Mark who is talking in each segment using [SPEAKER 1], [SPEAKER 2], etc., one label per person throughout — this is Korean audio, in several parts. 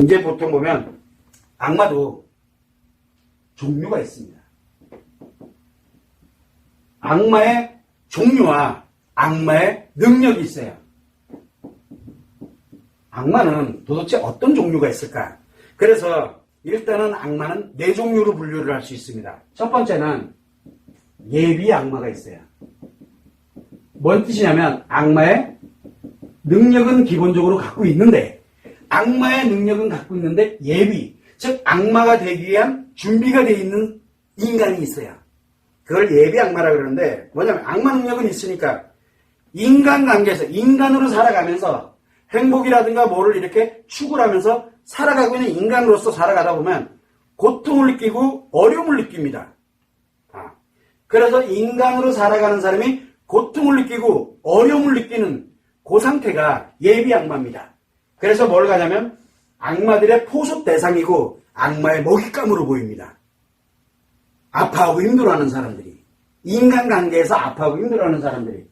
[SPEAKER 1] 이제 보통 보면 악마도 종류가 있습니다. 악마의 종류와 악마의 능력이 있어요. 악마는 도대체 어떤 종류가 있을까? 그래서 일단은 악마는 4종류로 분류를 할 수 있습니다. 첫 번째는 예비 악마가 있어요. 뭔 뜻이냐면 악마의 능력은 기본적으로 갖고 있는데 악마의 능력은 갖고 있는데 예비, 즉 악마가 되기 위한 준비가 되어 있는 인간이 있어요. 그걸 예비 악마라 그러는데 뭐냐면 악마 능력은 있으니까 인간관계에서 인간으로 살아가면서 행복이라든가 뭐를 이렇게 추구를 하면서 살아가고 있는 인간으로서 살아가다 보면 고통을 느끼고 어려움을 느낍니다. 그래서 인간으로 살아가는 사람이 고통을 느끼고 어려움을 느끼는 그 상태가 예비 악마입니다. 그래서 뭘 가냐면 악마들의 포섭 대상이고 악마의 먹잇감으로 보입니다. 아파하고 힘들어하는 사람들이, 인간관계에서 아파하고 힘들어하는 사람들이.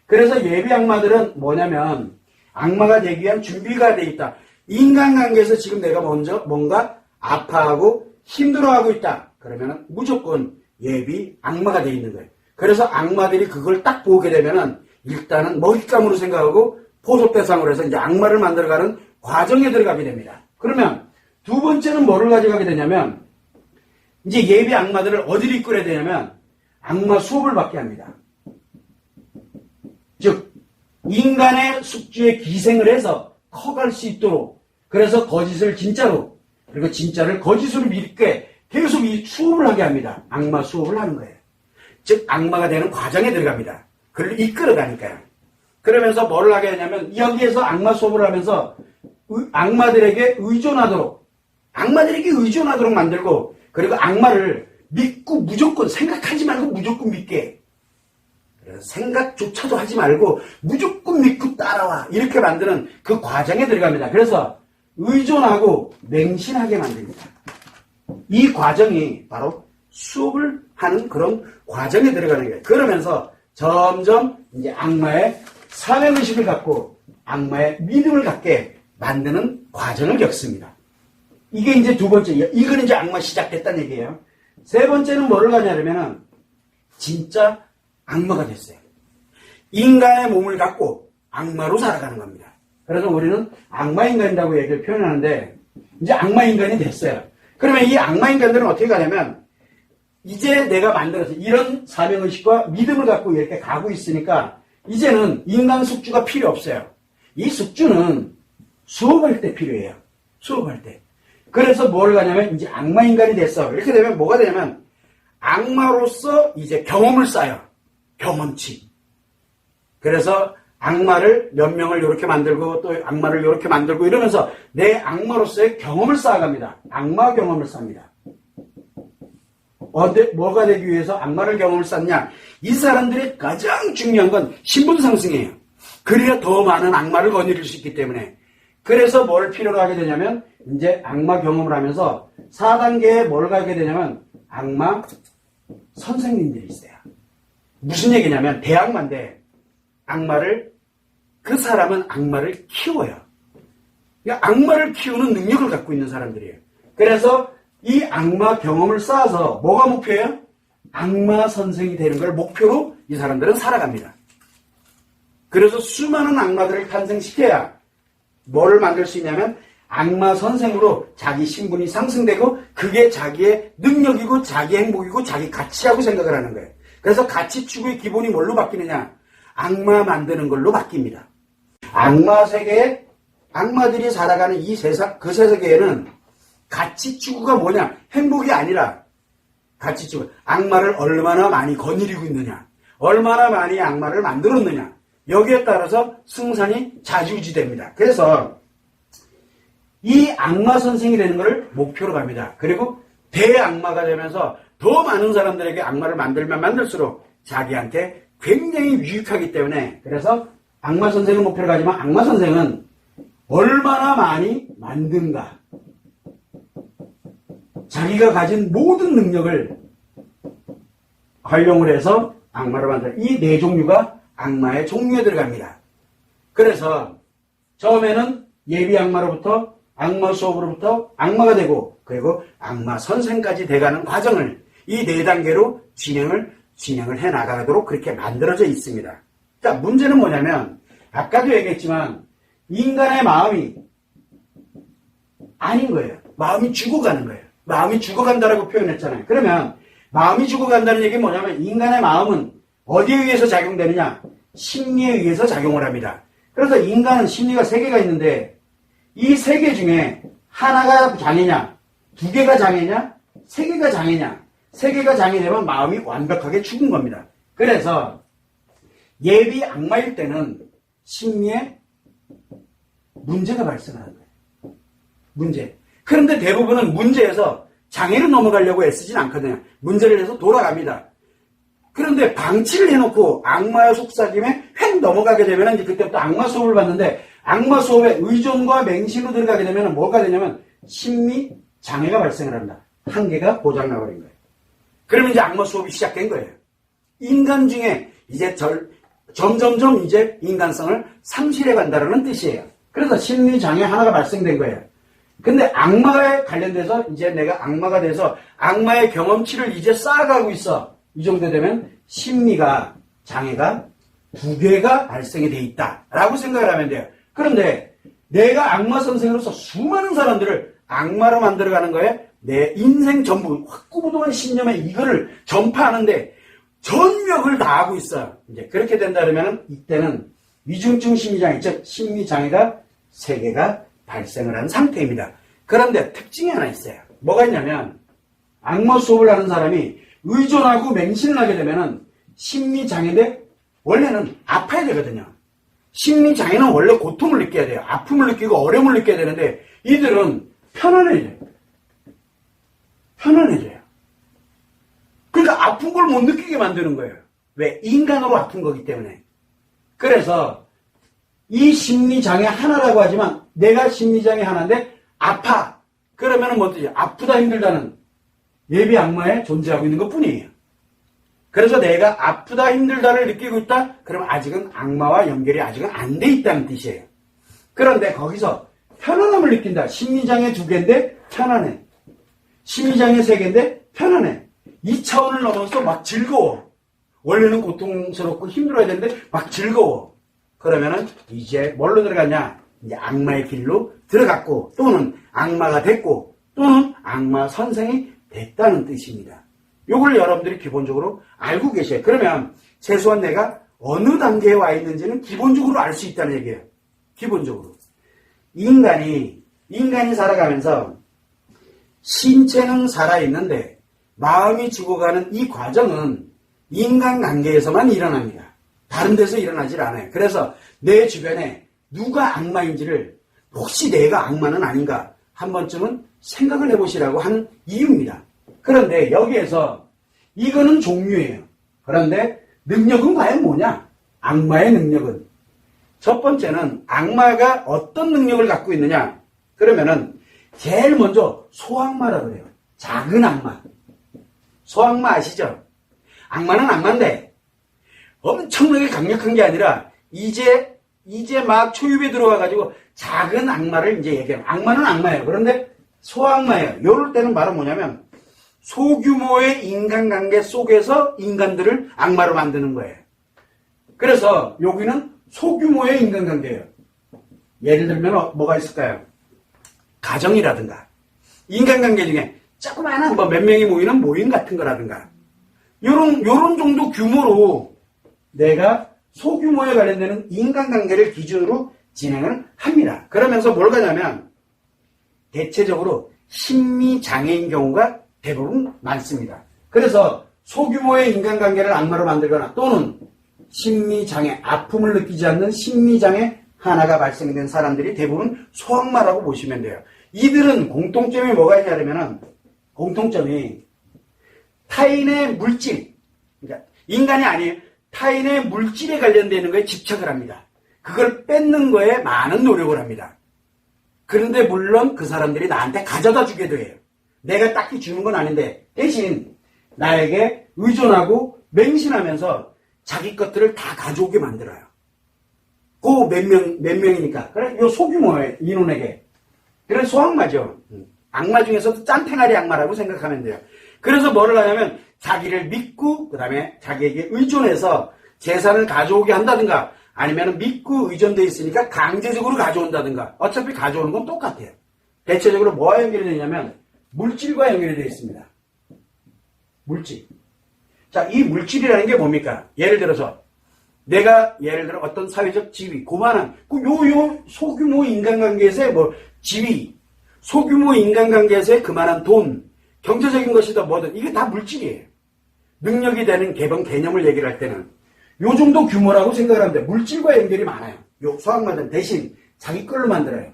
[SPEAKER 1] 그래서 예비 악마들은 뭐냐면 악마가 되기 위한 준비가 돼 있다. 인간관계에서 지금 내가 먼저 뭔가 아파하고 힘들어하고 있다. 그러면 무조건 예비 악마가 돼 있는 거예요. 그래서 악마들이 그걸 딱 보게 되면은 일단은 먹잇감으로 생각하고 포섭 대상으로 해서 이제 악마를 만들어가는 과정에 들어가게 됩니다. 그러면 두 번째는 뭐를 가져가게 되냐면 이제 예비 악마들을 어디로 이끌어야 되냐면 악마 수업을 받게 합니다. 즉 인간의 숙주에 기생을 해서 커갈 수 있도록, 그래서 거짓을 진짜로 그리고 진짜를 거짓으로 믿게 계속 이 수업을 하게 합니다. 악마 수업을 하는 거예요. 즉 악마가 되는 과정에 들어갑니다. 그를 이끌어가니까요. 그러면서 뭘 하게 되냐면 여기에서 악마 수업을 하면서 악마들에게 의존하도록 만들고, 그리고 악마를 믿고 무조건 생각하지 말고 무조건 믿게, 생각조차도 하지 말고 무조건 믿고 따라와, 이렇게 만드는 그 과정에 들어갑니다. 그래서 의존하고 맹신하게 만듭니다. 이 과정이 바로 수업을 하는 그런 과정에 들어가는 거예요. 그러면서 점점 이제 악마의 사명의식을 갖고 악마의 믿음을 갖게 만드는 과정을 겪습니다. 이게 이제 두 번째, 이건 이제 악마 시작됐다는 얘기예요. 세 번째는 뭐를 가냐면은 진짜 악마가 됐어요. 인간의 몸을 갖고 악마로 살아가는 겁니다. 그래서 우리는 악마 인간이라고 얘기를 표현하는데 이제 악마 인간이 됐어요. 그러면 이 악마 인간들은 어떻게 가냐면 이제 내가 만들어서 이런 사명의식과 믿음을 갖고 이렇게 가고 있으니까 이제는 인간 숙주가 필요 없어요. 이 숙주는 수업할 때 필요해요. 수업할 때. 그래서 뭘 가냐면 이제 악마 인간이 됐어. 이렇게 되면 뭐가 되냐면 악마로서 이제 경험을 쌓아요. 경험치. 그래서 악마를 몇 명을 이렇게 만들고 또 악마를 이렇게 만들고 이러면서 내 악마로서의 경험을 쌓아갑니다. 악마 경험을 쌓습니다. 뭐가 되기 위해서 악마를 경험을 쌓냐? 이 사람들의 가장 중요한 건 신분 상승이에요. 그래야 더 많은 악마를 거느릴 수 있기 때문에. 그래서 뭘 필요로 하게 되냐면 이제 악마 경험을 하면서 4단계에 뭘 가게 되냐면 악마 선생님들이 있어요. 무슨 얘기냐면 대악마인데 그 사람은 악마를 키워요. 그러니까 악마를 키우는 능력을 갖고 있는 사람들이에요. 그래서 이 악마 경험을 쌓아서 뭐가 목표예요? 악마 선생이 되는 걸 목표로 이 사람들은 살아갑니다. 그래서 수많은 악마들을 탄생시켜야 뭐를 만들 수 있냐면 악마 선생으로 자기 신분이 상승되고 그게 자기의 능력이고 자기 행복이고 자기 가치라고 생각을 하는 거예요. 그래서 가치 추구의 기본이 뭘로 바뀌느냐? 악마 만드는 걸로 바뀝니다. 악마 세계에 악마들이 살아가는 이 세상, 그 세계에는 가치 추구가 뭐냐? 행복이 아니라 가치 추구. 악마를 얼마나 많이 거느리고 있느냐? 얼마나 많이 악마를 만들었느냐? 여기에 따라서 승산이 좌지우지됩니다. 그래서 이 악마 선생이 되는 것을 목표로 갑니다. 그리고 대악마가 되면서 더 많은 사람들에게 악마를 만들면 만들수록 자기한테 굉장히 유익하기 때문에, 그래서 악마 선생을 목표로 가지만 악마 선생은 얼마나 많이 만든가, 자기가 가진 모든 능력을 활용을 해서 악마를 만들어. 이 4종류가 악마의 종류에 들어갑니다. 그래서 처음에는 예비 악마로부터 악마 수업으로부터 악마가 되고 그리고 악마 선생까지 돼가는 과정을 이 4단계로 진행을 해 나가도록 그렇게 만들어져 있습니다. 자, 문제는 뭐냐면 아까도 얘기했지만 인간의 마음이 아닌 거예요. 마음이 죽어가는 거예요. 마음이 죽어간다라고 표현했잖아요. 그러면 마음이 죽어간다는 얘기는 뭐냐면 인간의 마음은 어디에 의해서 작용되느냐? 심리에 의해서 작용을 합니다. 그래서 인간은 심리가 3개가 있는데 이 3개 중에 하나가 장애냐? 2개가 장애냐? 3개가 장애냐? 3개가 장애되면 마음이 완벽하게 죽은 겁니다. 그래서 예비 악마일 때는 심리에 문제가 발생하는 거예요. 문제. 그런데 대부분은 문제에서 장애로 넘어가려고 애쓰진 않거든요. 문제를 해서 돌아갑니다. 그런데 방치를 해놓고 악마의 속삭임에 획 넘어가게 되면 이제 그때부터 악마 수업을 받는데 악마 수업에 의존과 맹신으로 들어가게 되면 뭐가 되냐면 심리 장애가 발생을 합니다. 한계가 고장나버린 거예요. 그러면 이제 악마 수업이 시작된 거예요. 인간 중에 이제 점점점 이제 인간성을 상실해 간다는 뜻이에요. 그래서 심리 장애 하나가 발생된 거예요. 근데 악마에 관련돼서 이제 내가 악마가 돼서 악마의 경험치를 이제 쌓아가고 있어. 이 정도 되면 심리가 장애가 2개가 발생이 돼 있다라고 생각을 하면 돼요. 그런데 내가 악마 선생으로서 수많은 사람들을 악마로 만들어가는 거에 내 인생 전부 확고부동한 신념에 이거를 전파하는데 전력을 다하고 있어요. 이제 그렇게 된다면 이때는 위중증 심리장애, 즉 심리장애가 3개가 발생을 한 상태입니다. 그런데 특징이 하나 있어요. 뭐가 있냐면 악마 수업을 하는 사람이 의존하고 맹신을 하게 되면은 심리장애인데 원래는 아파야 되거든요. 심리장애는 원래 고통을 느껴야 돼요. 아픔을 느끼고 어려움을 느껴야 되는데 이들은 편안해져요. 편안해져요. 그러니까 아픈 걸 못 느끼게 만드는 거예요. 왜? 인간으로 아픈 거기 때문에. 그래서 이 심리장애 하나라고 하지만 내가 심리장애 하나인데 아파. 그러면은 뭐지? 아프다 힘들다는 예비 악마에 존재하고 있는 것 뿐이에요. 그래서 내가 아프다 힘들다를 느끼고 있다? 그러면 아직은 악마와 연결이 아직은 안 돼 있다는 뜻이에요. 그런데 거기서 편안함을 느낀다. 심리장애 2개인데 편안해. 심리장애 3개인데 편안해. 이 차원을 넘어서 막 즐거워. 원래는 고통스럽고 힘들어야 되는데 막 즐거워. 그러면은 이제 뭘로 들어갔냐? 이제 악마의 길로 들어갔고 또는 악마가 됐고 또는 악마 선생이 됐다는 뜻입니다. 요걸 여러분들이 기본적으로 알고 계셔요. 그러면 최소한 내가 어느 단계에 와 있는지는 기본적으로 알 수 있다는 얘기예요. 기본적으로. 인간이 살아가면서 신체는 살아있는데 마음이 죽어가는 이 과정은 인간관계에서만 일어납니다. 다른 데서 일어나질 않아요. 그래서 내 주변에 누가 악마인지를 혹시 내가 악마는 아닌가 한 번쯤은 생각을 해보시라고 하는 이유입니다. 그런데 여기에서 이거는 종류예요. 그런데 능력은 과연 뭐냐? 악마의 능력은 첫 번째는 악마가 어떤 능력을 갖고 있느냐? 그러면은 제일 먼저 소악마라고 해요. 작은 악마. 소악마 아시죠? 악마는 악마인데 엄청나게 강력한 게 아니라 이제 막 초입에 들어와가지고 작은 악마를 이제 얘기해요. 악마는 악마예요. 그런데 소악마예요. 이럴 때는 바로 뭐냐면 소규모의 인간관계 속에서 인간들을 악마로 만드는 거예요. 그래서 여기는 소규모의 인간관계예요. 예를 들면 뭐가 있을까요? 가정이라든가 인간관계 중에 조그마한 몇 명이 모이는 모임 같은 거라든가 요런 정도 규모로 내가 소규모에 관련되는 인간관계를 기준으로 진행을 합니다. 그러면서 뭘 가냐면 대체적으로 심리장애인 경우가 대부분 많습니다. 그래서 소규모의 인간관계를 악마로 만들거나 또는 심리장애, 아픔을 느끼지 않는 심리장애 하나가 발생된 사람들이 대부분 소악마라고 보시면 돼요. 이들은 공통점이 뭐가 있냐면은 공통점이 타인의 물질, 그러니까 인간이 아니에요. 타인의 물질에 관련되는 거에 집착을 합니다. 그걸 뺏는 거에 많은 노력을 합니다. 그런데 물론 그 사람들이 나한테 가져다 주게 돼요. 내가 딱히 주는 건 아닌데 대신 나에게 의존하고 맹신하면서 자기 것들을 다 가져오게 만들어요. 그 몇 명이니까. 그래, 요 소규모의 인원에게. 그런 소악마죠. 악마 중에서도 짠탱아리 악마라고 생각하면 돼요. 그래서 뭐를 하냐면 자기를 믿고 그 다음에 자기에게 의존해서 재산을 가져오게 한다든가 아니면 믿고 의존되어 있으니까 강제적으로 가져온다든가 어차피 가져오는 건 똑같아요. 대체적으로 뭐와 연결이 되냐면 물질과 연결이 되어 있습니다. 물질. 자, 이 물질이라는 게 뭡니까? 예를 들어서 내가 예를 들어 어떤 사회적 지위, 고만한 요 소규모 인간관계에서의 뭐 지위, 소규모 인간관계에서의 그만한 돈, 경제적인 것이든 뭐든 이게 다 물질이에요. 능력이 되는 개념을 얘기를 할 때는 요 정도 규모라고 생각을 하는데 물질과 연결이 많아요. 요 소악마들은 대신 자기 걸로 만들어요.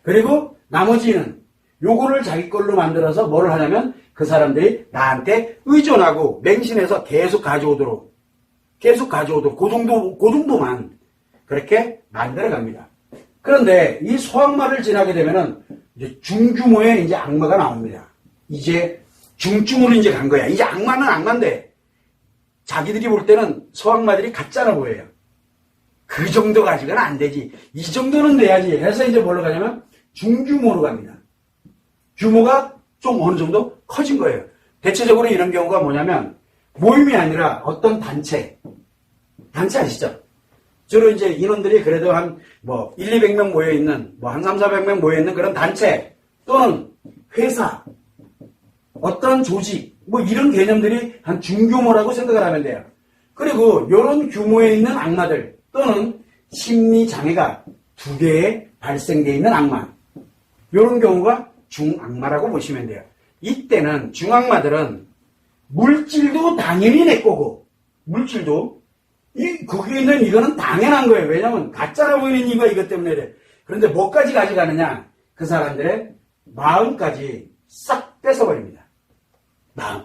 [SPEAKER 1] 그리고 나머지는 요거를 자기 걸로 만들어서 뭐를 하냐면 그 사람들이 나한테 의존하고 맹신해서 계속 가져오도록 그 정도만 그렇게 만들어 갑니다. 그런데 이 소악마를 지나게 되면은 이제 중규모의 이제 악마가 나옵니다. 이제 중증으로 이제 간 거야. 이제 악마는 악마인데 자기들이 볼 때는 소악마들이 가짜나 보여요. 그 정도 가지고는 안 되지. 이 정도는 돼야지. 해서 이제 뭘로 가냐면 중규모로 갑니다. 규모가 좀 어느 정도 커진 거예요. 대체적으로 이런 경우가 뭐냐면 모임이 아니라 어떤 단체 아시죠? 주로 이제 인원들이 그래도 한 뭐 1, 200명 모여있는 뭐 한 3, 400명 모여있는 그런 단체 또는 회사 어떤 조직 뭐 이런 개념들이 한 중규모라고 생각을 하면 돼요. 그리고 이런 규모에 있는 악마들 또는 심리장애가 2개에 발생되어 있는 악마 이런 경우가 중악마라고 보시면 돼요. 이때는 중악마들은 물질도 당연히 내 거고 물질도 거기에 있는 이거는 당연한 거예요. 왜냐하면 가짜라 보이는 이유가 이것 때문에 그래. 그런데 뭐까지 가져가느냐? 그 사람들의 마음까지 싹 뺏어버립니다. 마음.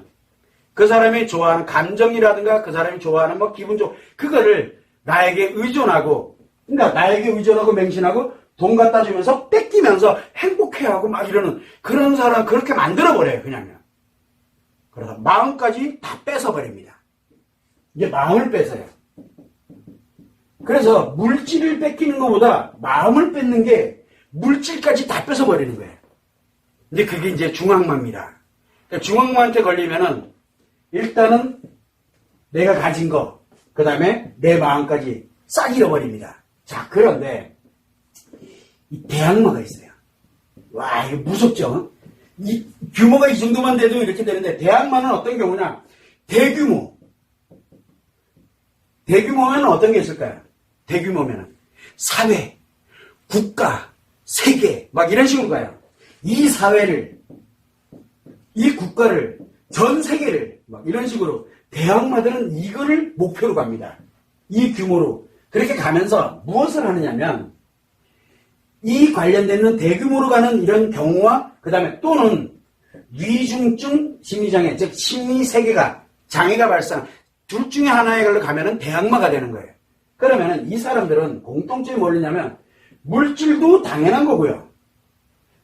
[SPEAKER 1] 그 사람이 좋아하는 감정이라든가 그 사람이 좋아하는 뭐 기분적 그거를 나에게 의존하고 그러니까 나에게 의존하고 맹신하고 돈 갖다 주면서 뺏기면서 행복해하고 막 이러는 그런 사람 그렇게 만들어버려요. 그냥요. 그러다 마음까지 다 뺏어버립니다. 이제 마음을 뺏어요. 그래서 물질을 뺏기는 것보다 마음을 뺏는 게 물질까지 다 뺏어버리는 거예요. 근데 그게 이제 중악마입니다. 그러니까 중악마한테 걸리면은 일단은 내가 가진 거, 그 다음에 내 마음까지 싹 잃어버립니다. 자, 그런데 이 대악마가 있어요. 와, 이거 무섭죠? 이 규모가 이 정도만 돼도 이렇게 되는데 대악마는 어떤 경우냐? 대규모면 어떤 게 있을까요? 대규모면은 사회, 국가, 세계 막 이런 식으로 가요. 이 사회를, 이 국가를, 전 세계를 막 이런 식으로 대악마들은 이거를 목표로 갑니다. 이 규모로 그렇게 가면서 무엇을 하느냐면 이 관련되는 대규모로 가는 이런 경우와 그 다음에 또는 위중증 심리장애 즉 심리세계가 장애가 발생 둘 중에 하나에 걸로 가면은 대악마가 되는 거예요. 그러면은 이 사람들은 공통점이 뭐냐면 물질도 당연한 거고요.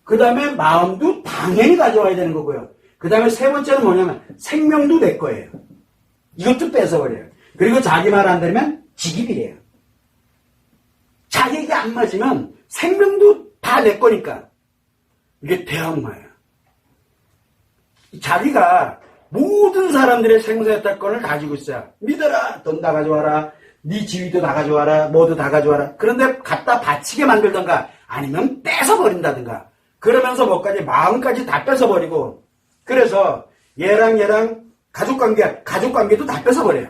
[SPEAKER 1] 그 다음에 마음도 당연히 가져와야 되는 거고요. 그 다음에 세 번째는 뭐냐면 생명도 내 거예요. 이것도 뺏어버려요. 그리고 자기 말 안 들으면 지기비래요. 자기에게 안 맞으면 생명도 다 내 거니까 이게 대악마예요. 자기가 모든 사람들의 생사의탈권을 가지고 있어요. 믿어라. 돈 다 가져와라. 네 지위도 다 가져와라. 뭐도 다 가져와라. 그런데 갖다 바치게 만들던가 아니면 뺏어버린다든가 그러면서 뭐까지 마음까지 다 뺏어버리고 그래서 얘랑 가족관계도 다 뺏어버려요.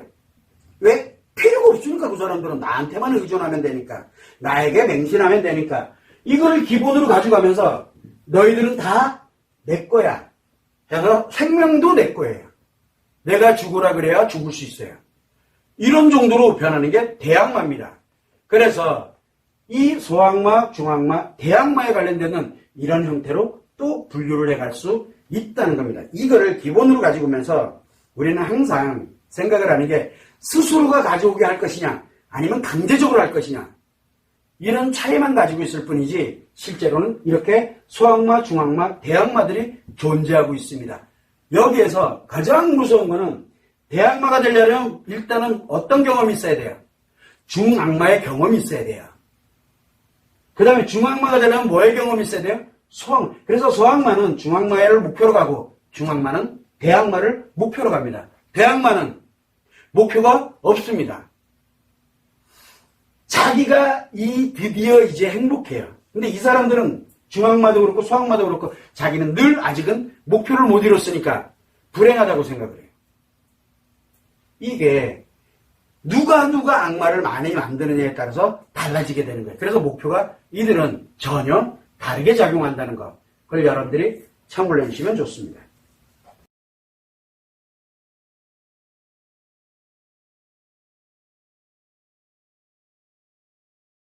[SPEAKER 1] 왜? 필요가 없으니까 그 사람들은 나한테만 의존하면 되니까 나에게 맹신하면 되니까 이거를 기본으로 가져가면서 너희들은 다 내 거야. 해서 생명도 내 거예요. 내가 죽으라 그래야 죽을 수 있어요. 이런 정도로 변하는 게 대악마입니다. 그래서 이 소악마, 중악마, 대악마에 관련되는 이런 형태로 또 분류를 해갈 수 있다는 겁니다. 이거를 기본으로 가지고 오면서 우리는 항상 생각을 하는 게 스스로가 가져오게 할 것이냐 아니면 강제적으로 할 것이냐 이런 차이만 가지고 있을 뿐이지 실제로는 이렇게 소악마, 중악마, 대악마들이 존재하고 있습니다. 여기에서 가장 무서운 거는 대악마가 되려면 일단은 어떤 경험이 있어야 돼요? 중악마의 경험이 있어야 돼요. 그 다음에 중악마가 되려면 뭐의 경험이 있어야 돼요? 소악. 그래서 소악마는 중악마를 목표로 가고 중악마는 대악마를 목표로 갑니다. 대악마는 목표가 없습니다. 자기가 드디어 이제 행복해요. 근데 이 사람들은 중악마도 그렇고 소악마도 그렇고 자기는 늘 아직은 목표를 못 이뤘으니까 불행하다고 생각을 해요. 이게 누가 악마를 많이 만드느냐에 따라서 달라지게 되는 거예요. 그래서 목표가 이들은 전혀 다르게 작용한다는 거. 그걸 여러분들이 참고를 해주시면 좋습니다.